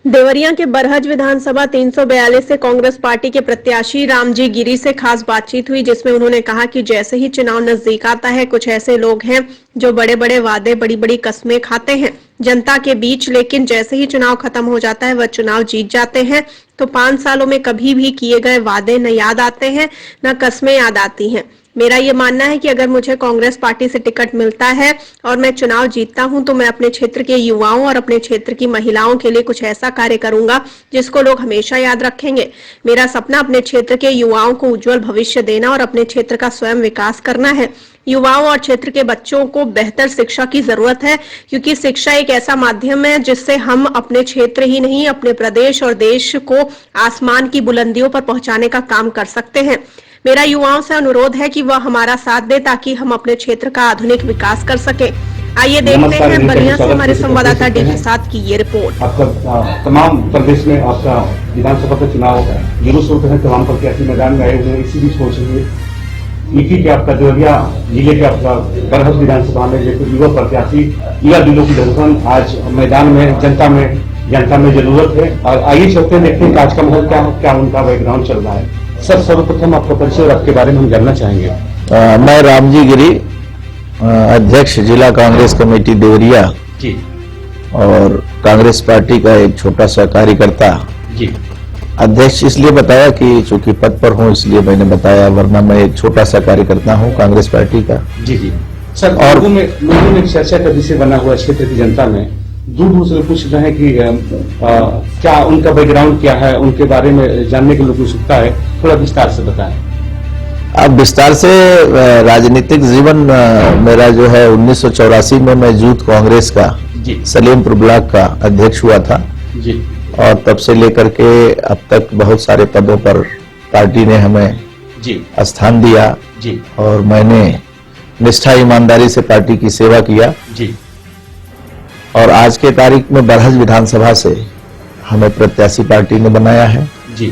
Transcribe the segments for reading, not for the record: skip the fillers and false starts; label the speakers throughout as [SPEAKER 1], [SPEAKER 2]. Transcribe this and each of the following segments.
[SPEAKER 1] देवरिया के बरहज विधानसभा 342 से कांग्रेस पार्टी के प्रत्याशी रामजी गिरी से खास बातचीत हुई, जिसमें उन्होंने कहा कि जैसे ही चुनाव नजदीक आता है, कुछ ऐसे लोग हैं जो बड़े बड़े वादे, बड़ी बड़ी कस्में खाते हैं जनता के बीच, लेकिन जैसे ही चुनाव खत्म हो जाता है वह चुनाव जीत जाते हैं। तो 5 सालों में कभी भी किए गए वादे न याद आते हैं, न कस्में याद आती हैं। मेरा ये मानना है कि अगर मुझे कांग्रेस पार्टी से टिकट मिलता है और मैं चुनाव जीतता हूं, तो मैं अपने क्षेत्र के युवाओं और अपने क्षेत्र की महिलाओं के लिए कुछ ऐसा कार्य करूंगा जिसको लोग हमेशा याद रखेंगे। मेरा सपना अपने क्षेत्र के युवाओं को उज्जवल भविष्य देना और अपने क्षेत्र का स्वयं विकास करना है। युवाओं और क्षेत्र के बच्चों को बेहतर शिक्षा की जरूरत है, क्योंकि शिक्षा एक ऐसा माध्यम है जिससे हम अपने क्षेत्र ही नहीं, अपने प्रदेश और देश को आसमान की बुलंदियों पर पहुंचाने का काम कर सकते हैं। मेरा युवाओं से अनुरोध है कि वह हमारा साथ दे, ताकि हम अपने क्षेत्र का आधुनिक विकास कर सके। आइए देखते हैं बलिया से हमारे संवाददाता डी के साथ की ये रिपोर्ट।
[SPEAKER 2] आपका तमाम प्रदेश में आपका विधानसभा का चुनाव जुलूस होते हैं, तमाम प्रत्याशी मैदान में आए हुए हैं। इसी बीच सोच रही है कि आपका देवरिया जिले के आपका बरहज विधानसभा में जैसे युवा प्रत्याशी, युवा दिलों की धड़कन आज मैदान में जनता में जरूरत है। और आइए चलते हैं, देखते हैं आज का माहौल क्या उनका बैकग्राउंड चल रहा है। सर, सर्वप्रथम आपका परिचय और आपके बारे में हम जानना चाहेंगे।
[SPEAKER 3] मैं रामजी गिरी, अध्यक्ष जिला कांग्रेस कमेटी देवरिया
[SPEAKER 2] जी,
[SPEAKER 3] और कांग्रेस पार्टी का एक छोटा सा कार्यकर्ता
[SPEAKER 2] जी।
[SPEAKER 3] अध्यक्ष इसलिए बताया कि चूंकि पद पर हूं इसलिए मैंने बताया, वरना मैं एक छोटा सा कार्यकर्ता हूं कांग्रेस पार्टी का।
[SPEAKER 2] जी जी सर, और लोगों में चर्चा का विषय बना हुआ क्षेत्र की जनता में दूर दूर से पूछ रहे हैं कि क्या उनका बैकग्राउंड क्या है, उनके बारे में जानने के लिए उत्सुकता है। थोड़ा विस्तार से बताएं।
[SPEAKER 3] अब विस्तार से राजनीतिक जीवन मेरा जो है 1984 में मैं यूथ कांग्रेस का सलीमपुर ब्लॉक का अध्यक्ष हुआ था
[SPEAKER 2] जी।
[SPEAKER 3] और तब से लेकर के अब तक बहुत सारे पदों पर पार्टी ने हमें
[SPEAKER 2] जी
[SPEAKER 3] स्थान दिया
[SPEAKER 2] जी।
[SPEAKER 3] और मैंने निष्ठा ईमानदारी से पार्टी की सेवा किया
[SPEAKER 2] जी।
[SPEAKER 3] और आज के तारीख में बरहज विधानसभा से हमें प्रत्याशी पार्टी ने बनाया है
[SPEAKER 2] जी।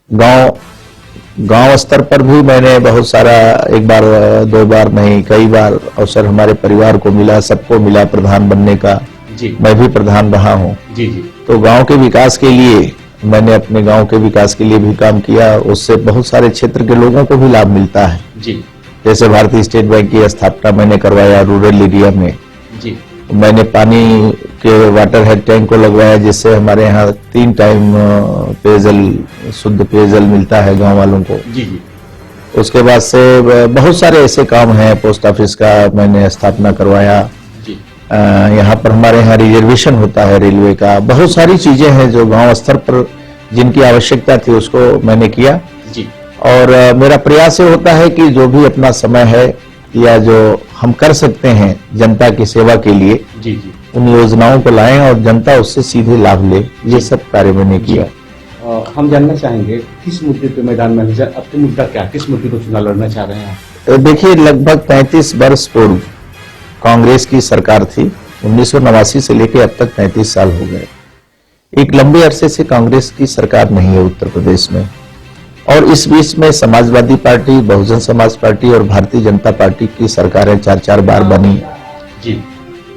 [SPEAKER 3] गांव स्तर पर भी मैंने बहुत सारा, एक बार दो बार नहीं कई बार अवसर हमारे परिवार को मिला, सबको मिला प्रधान बनने का
[SPEAKER 2] जी।
[SPEAKER 3] मैं भी प्रधान रहा हूं।
[SPEAKER 2] जी जी।
[SPEAKER 3] तो गांव के विकास के लिए मैंने अपने गांव के विकास के लिए भी काम किया, उससे बहुत सारे क्षेत्र के लोगों को भी लाभ मिलता है।
[SPEAKER 2] जी।
[SPEAKER 3] जैसे भारतीय स्टेट बैंक की स्थापना मैंने करवाया रूरल एरिया में
[SPEAKER 2] जी।
[SPEAKER 3] मैंने पानी के वाटर हेड टैंक को लगवाया, जिससे हमारे यहाँ 3 टाइम पेयजल, शुद्ध पेयजल मिलता है गांव वालों को।
[SPEAKER 2] जी जी।
[SPEAKER 3] उसके बाद से बहुत सारे ऐसे काम हैं, पोस्ट ऑफिस का मैंने स्थापना करवाया
[SPEAKER 2] जी।
[SPEAKER 3] यहाँ पर हमारे यहाँ रिजर्वेशन होता है रेलवे का, बहुत सारी चीजें हैं जो गांव स्तर पर जिनकी आवश्यकता थी उसको मैंने किया
[SPEAKER 2] जी।
[SPEAKER 3] और मेरा प्रयास ये होता है कि जो भी अपना समय है या जो हम कर सकते हैं जनता की सेवा के लिए,
[SPEAKER 2] जी जी,
[SPEAKER 3] उन योजनाओं को लाएं और जनता उससे सीधे लाभ ले, ये सब कार्य मैंने किया।
[SPEAKER 2] हम जानना चाहेंगे किस मुद्दे पे मैदान में अपने मुद्दा क्या, किस मुद्दे पर चुनाव लड़ना चाह रहे हैं?
[SPEAKER 3] देखिए, लगभग 35 वर्ष पूर्व कांग्रेस की सरकार थी, 1989 से लेकर अब तक 35 साल हो गए। एक लंबे अरसे से कांग्रेस की सरकार नहीं है उत्तर प्रदेश में, और इस बीच में समाजवादी पार्टी, बहुजन समाज पार्टी और भारतीय जनता पार्टी की सरकारें 4-4 बार बनी
[SPEAKER 2] जी।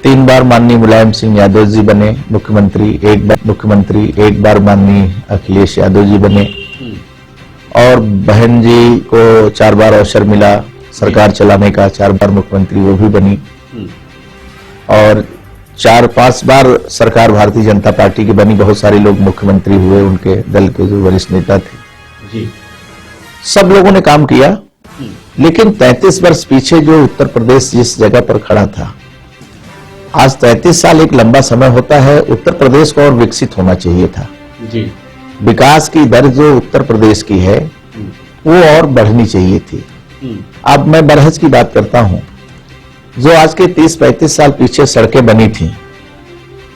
[SPEAKER 3] 3 बार माननीय मुलायम सिंह यादव जी बने मुख्यमंत्री, एक बार माननीय अखिलेश यादव जी बने, और बहन जी को 4 बार अवसर मिला सरकार चलाने का, 4 बार मुख्यमंत्री वो भी बनी, और 4-5 बार सरकार भारतीय जनता पार्टी की बनी। बहुत सारे लोग मुख्यमंत्री हुए, उनके दल के जो वरिष्ठ नेता थे
[SPEAKER 2] जी।
[SPEAKER 3] सब लोगों ने काम किया। लेकिन 33 वर्ष पीछे जो उत्तर प्रदेश जिस जगह पर खड़ा था, आज 33 साल एक लंबा समय होता है। उत्तर प्रदेश को और विकसित होना चाहिए था
[SPEAKER 2] जी।
[SPEAKER 3] विकास की दर जो उत्तर प्रदेश की है वो और बढ़नी चाहिए थी। अब मैं बरहज की बात करता हूं, जो आज के 30-35 साल पीछे सड़कें बनी थी,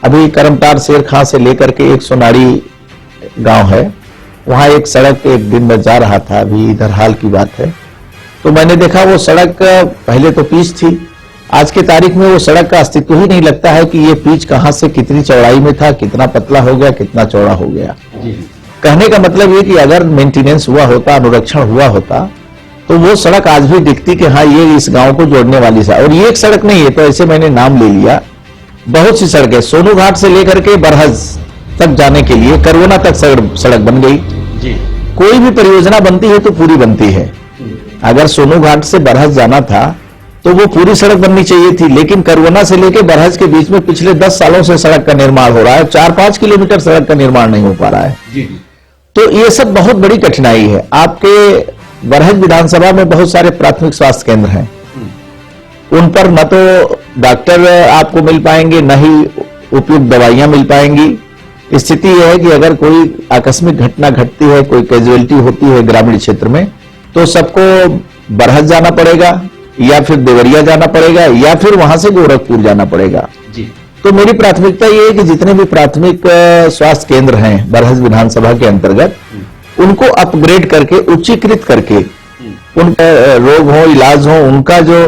[SPEAKER 3] अभी करमटार शेर खां से लेकर के एक सोनाड़ी गांव है, वहां एक सड़क एक दिन में जा रहा था, अभी इधर हाल की बात है, तो मैंने देखा वो सड़क पहले तो पीच थी, आज के तारीख में वो सड़क का अस्तित्व ही नहीं लगता है कि ये पीच कहां से कितनी चौड़ाई में था, कितना पतला हो गया, कितना चौड़ा हो गया। कहने का मतलब ये कि अगर मेंटेनेंस हुआ होता, अनुरक्षण हुआ होता, तो वो सड़क आज भी दिखती कि हाँ ये इस गांव को जोड़ने वाली है। और ये एक सड़क नहीं है, तो ऐसे मैंने नाम ले लिया, बहुत सी सड़कें, सोनू घाट से लेकर के बरहज तक जाने के लिए करवना तक सड़क बन गई।
[SPEAKER 2] जी।
[SPEAKER 3] कोई भी परियोजना बनती है तो पूरी बनती है। अगर सोनू घाट से बरहज जाना था तो वो पूरी सड़क बननी चाहिए थी, लेकिन करवना से लेकर बरहज के बीच में पिछले 10 सालों से सड़क का निर्माण हो रहा है, 4-5 किलोमीटर सड़क का निर्माण नहीं हो पा रहा है।
[SPEAKER 2] जी।
[SPEAKER 3] तो ये सब बहुत बड़ी कठिनाई है। आपके बरहज विधानसभा में बहुत सारे प्राथमिक स्वास्थ्य केंद्र हैं, उन पर न तो डॉक्टर आपको मिल पाएंगे, न ही उपयुक्त दवाइयां मिल पाएंगी। स्थिति यह है कि अगर कोई आकस्मिक घटना घटती है, कोई कैजुअलिटी होती है ग्रामीण क्षेत्र में, तो सबको बरहज जाना पड़ेगा या फिर देवरिया जाना पड़ेगा या फिर वहां से गोरखपुर जाना पड़ेगा।
[SPEAKER 2] जी।
[SPEAKER 3] तो मेरी प्राथमिकता ये है कि जितने भी प्राथमिक स्वास्थ्य केंद्र हैं बरहज विधानसभा के अंतर्गत, उनको अपग्रेड करके, उच्चीकृत करके, उनका रोग हो, इलाज हो, उनका जो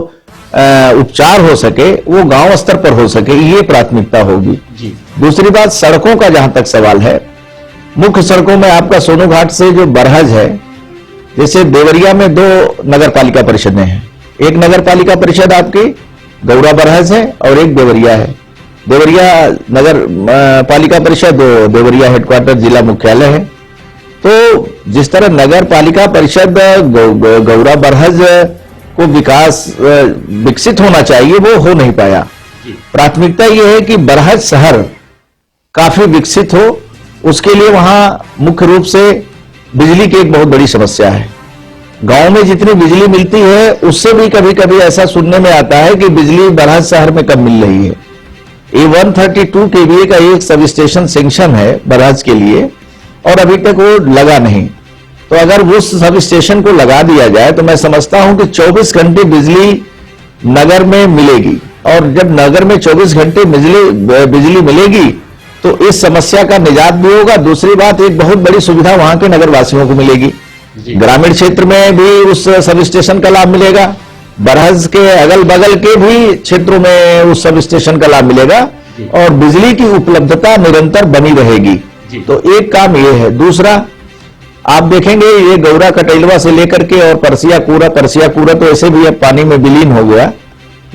[SPEAKER 3] उपचार हो सके वो गांव स्तर पर हो सके, ये प्राथमिकता होगी।
[SPEAKER 2] जी।
[SPEAKER 3] दूसरी बात, सड़कों का जहां तक सवाल है, मुख्य सड़कों में आपका सोनू घाट से जो बरहज है, जैसे देवरिया में 2 नगर पालिका परिषदें हैं। एक नगर पालिका परिषद आपकी गौरा बरहज है और एक देवरिया है। देवरिया नगर पालिका परिषद देवरिया हेडक्वार्टर जिला मुख्यालय है। तो जिस तरह नगर पालिका परिषद गौरा बरहज को विकसित होना चाहिए, वो हो नहीं पाया। प्राथमिकता यह है कि बरहज शहर काफी विकसित हो, उसके लिए वहां मुख्य रूप से बिजली की एक बहुत बड़ी समस्या है। गांव में जितनी बिजली मिलती है उससे भी कभी कभी ऐसा सुनने में आता है कि बिजली बरहज शहर में कम मिल रही है। ये 132 केवीए का एक सब स्टेशन सैंक्शन है बरहज के लिए और अभी तक वो लगा नहीं। तो अगर उस सब स्टेशन को लगा दिया जाए तो मैं समझता हूं कि 24 घंटे बिजली नगर में मिलेगी, और जब नगर में 24 घंटे बिजली मिलेगी तो इस समस्या का निजात भी होगा। दूसरी बात, एक बहुत बड़ी सुविधा वहां के नगर वासियों को मिलेगी। ग्रामीण क्षेत्र में भी उस सब स्टेशन का लाभ मिलेगा, बरहज के अगल बगल के भी क्षेत्रों में उस सब स्टेशन का लाभ मिलेगा और बिजली की उपलब्धता निरंतर बनी रहेगी। तो एक काम ये है। दूसरा, आप देखेंगे ये गौरा कटेलवा से लेकर के और परसिया कूरा तो ऐसे भी अब पानी में विलीन हो गया,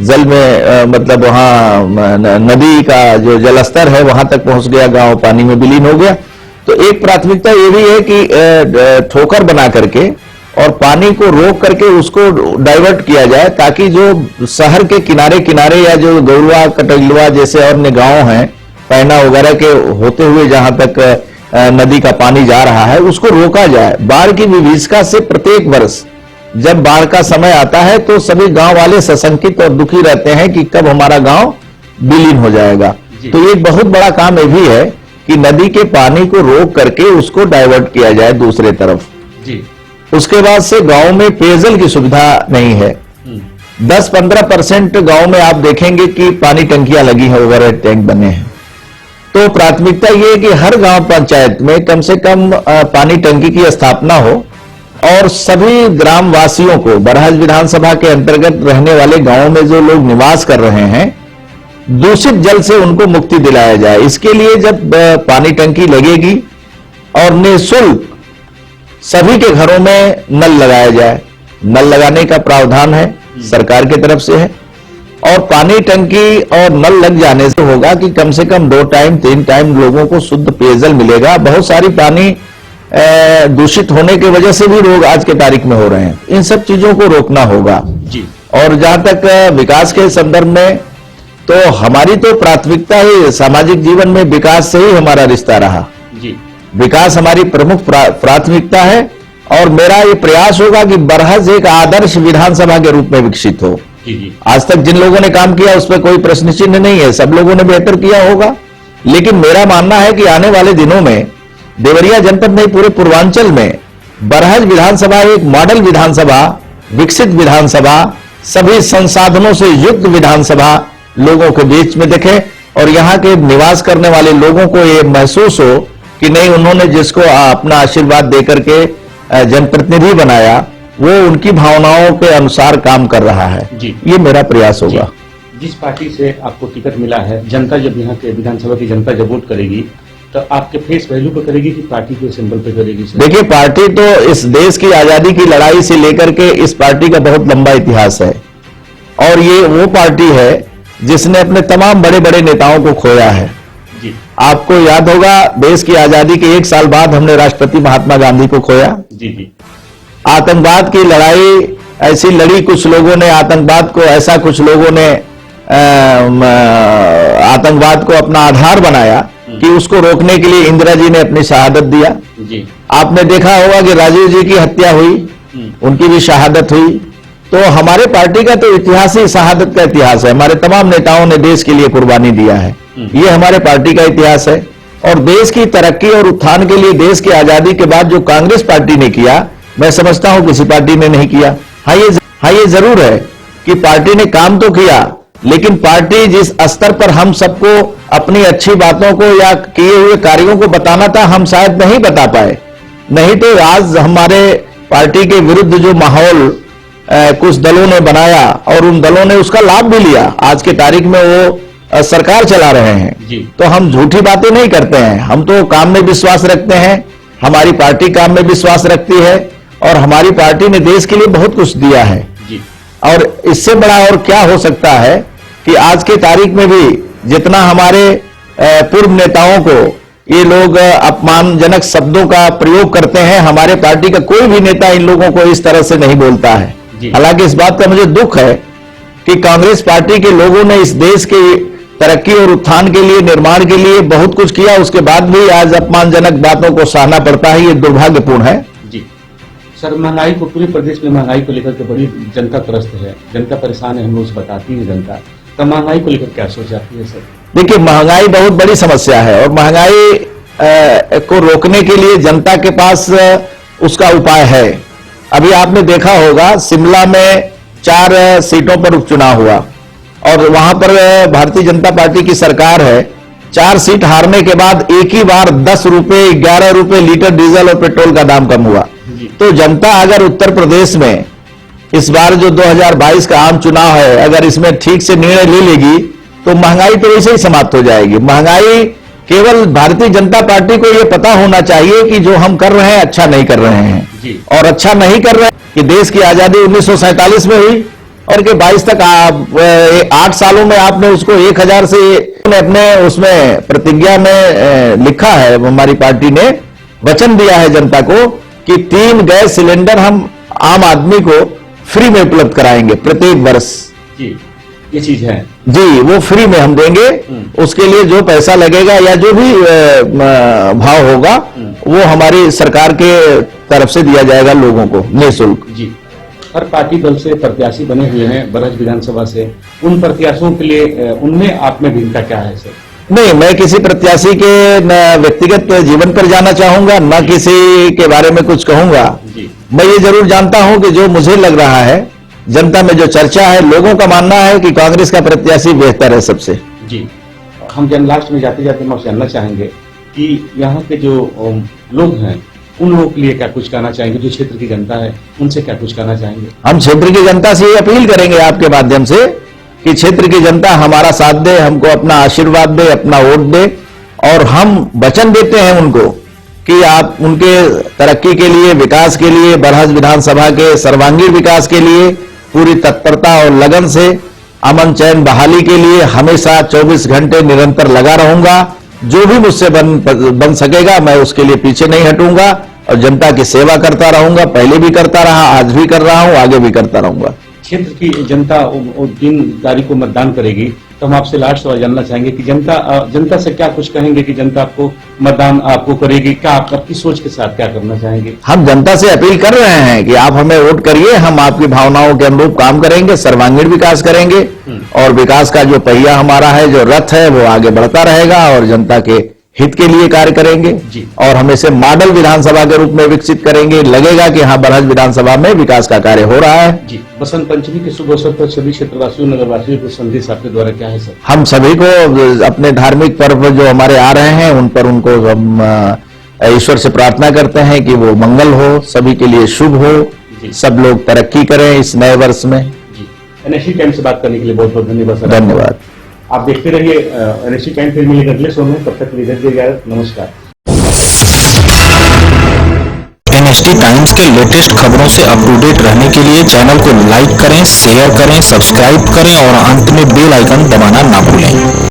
[SPEAKER 3] जल में मतलब वहां नदी का जो जलस्तर है वहां तक पहुंच गया, गांव पानी में विलीन हो गया। तो एक प्राथमिकता ये भी है कि ठोकर बना करके और पानी को रोक करके उसको डाइवर्ट किया जाए, ताकि जो शहर के किनारे किनारे या जो गौरवा कटेलवा जैसे अन्य गांव हैं, पैना वगैरह के होते हुए जहां तक नदी का पानी जा रहा है, उसको रोका जाए। बाढ़ की विभीषिका से प्रत्येक वर्ष जब बाढ़ का समय आता है तो सभी गांव वाले सशंकित और दुखी रहते हैं कि कब हमारा गांव विलीन हो जाएगा। तो एक बहुत बड़ा काम ये भी है कि नदी के पानी को रोक करके उसको डाइवर्ट किया जाए दूसरे तरफ।
[SPEAKER 2] जी।
[SPEAKER 3] उसके बाद से गांव में पेयजल की सुविधा नहीं है। 10-15% गांव में आप देखेंगे कि पानी टंकियां लगी हैं, ओवरहेड टैंक बने हैं। तो प्राथमिकता यह है कि हर गांव पंचायत में कम से कम पानी टंकी की स्थापना हो और सभी ग्राम वासियों को, बरहज विधानसभा के अंतर्गत रहने वाले गांवों में जो लोग निवास कर रहे हैं, दूषित जल से उनको मुक्ति दिलाया जाए। इसके लिए जब पानी टंकी लगेगी और निःशुल्क सभी के घरों में नल लगाया जाए, नल लगाने का प्रावधान है सरकार की तरफ से है, और पानी टंकी और नल लग जाने से होगा कि कम से कम 2 टाइम 3 टाइम लोगों को शुद्ध पेयजल मिलेगा। बहुत सारी पानी दूषित होने की वजह से भी रोग आज के तारीख में हो रहे हैं। इन सब चीजों को रोकना होगा।
[SPEAKER 2] जी।
[SPEAKER 3] और जहां तक विकास के संदर्भ में, तो हमारी तो प्राथमिकता ही सामाजिक जीवन में विकास से ही हमारा रिश्ता रहा।
[SPEAKER 2] जी।
[SPEAKER 3] विकास हमारी प्रमुख प्राथमिकता है और मेरा ये प्रयास होगा कि बरहज एक आदर्श विधानसभा के रूप में विकसित हो।
[SPEAKER 2] जी।
[SPEAKER 3] आज तक जिन लोगों ने काम किया उस पर कोई प्रश्न चिन्ह नहीं है, सब लोगों ने बेहतर किया होगा। लेकिन मेरा मानना है कि आने वाले दिनों में देवरिया जनपद नहीं, पूरे पूर्वांचल में बरहज विधानसभा एक मॉडल विधानसभा, विकसित विधानसभा, सभी संसाधनों से युक्त विधानसभा लोगों के बीच में दिखे और यहाँ के निवास करने वाले लोगों को ये महसूस हो कि नहीं, उन्होंने जिसको अपना आशीर्वाद देकर के जनप्रतिनिधि बनाया वो उनकी भावनाओं के अनुसार काम कर रहा है।
[SPEAKER 2] जी।
[SPEAKER 3] ये मेरा प्रयास होगा।
[SPEAKER 2] जिस पार्टी से आपको टिकट मिला है, जनता जब यहाँ के विधानसभा की जनता जब वोट करेगी तो आपके फेस वैल्यू पे करेगी कि पार्टी के सिंबल पे करेगी?
[SPEAKER 3] देखिए, पार्टी तो इस देश की आजादी की लड़ाई से लेकर के इस पार्टी का बहुत लंबा इतिहास है और ये वो पार्टी है जिसने अपने तमाम बड़े बड़े नेताओं को खोया है।
[SPEAKER 2] जी।
[SPEAKER 3] आपको याद होगा देश की आजादी के 1 साल बाद हमने राष्ट्रपति महात्मा गांधी को खोया।
[SPEAKER 2] जी जी।
[SPEAKER 3] आतंकवाद की लड़ाई ऐसी लड़ी कुछ लोगों ने, आतंकवाद को ऐसा कुछ लोगों ने आतंकवाद को अपना आधार बनाया कि उसको रोकने के लिए इंदिरा जी ने अपनी शहादत दिया।
[SPEAKER 2] जी।
[SPEAKER 3] आपने देखा होगा कि राजीव जी की हत्या हुई, उनकी भी शहादत हुई। तो हमारे पार्टी का तो इतिहास ही शहादत का इतिहास है। हमारे तमाम नेताओं ने देश के लिए कुर्बानी दिया है, ये हमारे पार्टी का इतिहास है। और देश की तरक्की और उत्थान के लिए देश की आजादी के बाद जो कांग्रेस पार्टी ने किया, मैं समझता हूं किसी पार्टी ने नहीं किया। हाँ ये जरूर है कि पार्टी ने काम तो किया, लेकिन पार्टी जिस स्तर पर हम सबको अपनी अच्छी बातों को या किए हुए कार्यों को बताना था, हम शायद नहीं बता पाए। नहीं तो आज हमारे पार्टी के विरुद्ध जो माहौल कुछ दलों ने बनाया और उन दलों ने उसका लाभ भी लिया, आज के तारीख में वो सरकार चला रहे हैं
[SPEAKER 2] जी।
[SPEAKER 3] तो हम झूठी बातें नहीं करते हैं, हम तो काम में विश्वास रखते हैं। हमारी पार्टी काम में विश्वास रखती है और हमारी पार्टी ने देश के लिए बहुत कुछ दिया है
[SPEAKER 2] जी।
[SPEAKER 3] और इससे बड़ा और क्या हो सकता है कि आज के तारीख में भी जितना हमारे पूर्व नेताओं को ये लोग अपमानजनक शब्दों का प्रयोग करते हैं, हमारे पार्टी का कोई भी नेता इन लोगों को इस तरह से नहीं बोलता है। हालांकि इस बात का मुझे दुख है कि कांग्रेस पार्टी के लोगों ने इस देश के तरक्की और उत्थान के लिए, निर्माण के लिए बहुत कुछ किया, उसके बाद भी आज अपमानजनक बातों को सहना पड़ता है। ये दुर्भाग्यपूर्ण है।
[SPEAKER 2] जी सर, महंगाई को पूरे प्रदेश में महंगाई को लेकर के बड़ी जनता त्रस्त है, जनता परेशान है, हम लोग बताती है जनता। तो महंगाई को लेकर क्या सोच आती है सर?
[SPEAKER 3] देखिए, महंगाई बहुत बड़ी समस्या है और महंगाई को रोकने के लिए जनता के पास उसका उपाय है। अभी आपने देखा होगा शिमला में 4 सीटों पर उपचुनाव हुआ और वहां पर भारतीय जनता पार्टी की सरकार है। 4 सीट हारने के बाद एक ही बार 10 रुपए 11 रुपए लीटर डीजल और पेट्रोल का दाम कम हुआ। तो जनता अगर उत्तर प्रदेश में इस बार जो 2022 का आम चुनाव है, अगर इसमें ठीक से निर्णय ले लेगी तो महंगाई तो वैसे ही समाप्त हो जाएगी। महंगाई केवल भारतीय जनता पार्टी को यह पता होना चाहिए कि जो हम कर रहे हैं अच्छा नहीं कर रहे हैं
[SPEAKER 2] जी।
[SPEAKER 3] और अच्छा नहीं कर रहे हैं कि देश की आजादी 1947 में हुई और के 22 तक 8 सालों में आपने उसको 1000 से अपने उसमें प्रतिज्ञा में लिखा है। हमारी पार्टी ने वचन दिया है जनता को कि 3 गैस सिलेंडर हम आम आदमी को फ्री में उपलब्ध कराएंगे प्रत्येक वर्ष।
[SPEAKER 2] जी, ये चीज है
[SPEAKER 3] जी, वो फ्री में हम देंगे। उसके लिए जो पैसा लगेगा या जो भी भाव होगा वो हमारी सरकार के तरफ से दिया जाएगा लोगों को निःशुल्क।
[SPEAKER 2] जी। हर पार्टी दल से प्रत्याशी बने हुए हैं बरहज विधानसभा से, उन प्रत्याशियों के लिए उनमें आप में भिन्नता क्या है सर?
[SPEAKER 3] नहीं, मैं किसी प्रत्याशी के न व्यक्तिगत जीवन पर जाना चाहूंगा, न किसी के बारे में कुछ कहूंगा। मैं ये जरूर जानता हूं कि जो मुझे लग रहा है, जनता में जो चर्चा है, लोगों का मानना है कि कांग्रेस का प्रत्याशी बेहतर है सबसे।
[SPEAKER 2] जी। हम लास्ट में जाते जाते हम जानना चाहेंगे कि यहाँ के जो लोग हैं उन लोगों के लिए क्या कुछ कहना चाहेंगे, जो क्षेत्र की जनता है उनसे क्या कुछ कहना चाहेंगे?
[SPEAKER 3] हम क्षेत्र की जनता से ये अपील करेंगे आपके माध्यम से कि क्षेत्र की जनता हमारा साथ दे, हमको अपना आशीर्वाद दे, अपना वोट दे और हम वचन देते हैं उनको कि आप उनके तरक्की के लिए, विकास के लिए, बरहज विधानसभा के सर्वांगीण विकास के लिए पूरी तत्परता और लगन से अमन चैन बहाली के लिए हमेशा 24 घंटे निरंतर लगा रहूंगा। जो भी मुझसे बन सकेगा मैं उसके लिए पीछे नहीं हटूंगा और जनता की सेवा करता रहूंगा। पहले भी करता रहा, आज भी कर रहा हूं, आगे भी करता रहूंगा।
[SPEAKER 2] क्षेत्र की जनता 3 तारीख को मतदान करेगी, तो हम आपसे लास्ट सवाल जानना चाहेंगे कि जनता से क्या कुछ कहेंगे कि जनता आपको मतदान आपको करेगी, क्या आप आपकी सोच के साथ क्या करना चाहेंगे?
[SPEAKER 3] हम जनता से अपील कर रहे हैं कि आप हमें वोट करिए, हम आपकी भावनाओं के अनुरूप काम करेंगे, सर्वांगीण विकास करेंगे और विकास का जो पहिया हमारा है, जो रथ है, वो आगे बढ़ता रहेगा और जनता के हित के लिए कार्य करेंगे और हम इसे मॉडल विधानसभा के रूप में विकसित करेंगे। लगेगा कि हाँ, बरहज विधानसभा में विकास का कार्य हो रहा है।
[SPEAKER 2] जी। बसंत पंचमी के शुभ अवसर पर सभी क्षेत्रवासियों, नगरवासियों को संदेश आपके द्वारा क्या है सर?
[SPEAKER 3] हम सभी को अपने धार्मिक पर्व जो हमारे आ रहे हैं उन पर उनको हम ईश्वर से प्रार्थना करते हैं कि वो मंगल हो, सभी के लिए शुभ हो, सब लोग तरक्की करें इस नए वर्ष में।
[SPEAKER 2] जी। NSC टाइम से बात करने के लिए बहुत बहुत धन्यवाद सर।
[SPEAKER 3] धन्यवाद। आप
[SPEAKER 2] देखते रहिए NSC टाइम, फिर मिलेंगे अगले शो में। तब तक के लिए नमस्कार।
[SPEAKER 4] NST टाइम्स के लेटेस्ट खबरों से अप टू डेट रहने के लिए चैनल को लाइक करें, शेयर करें, सब्सक्राइब करें और अंत में बेल आइकन दबाना ना भूलें।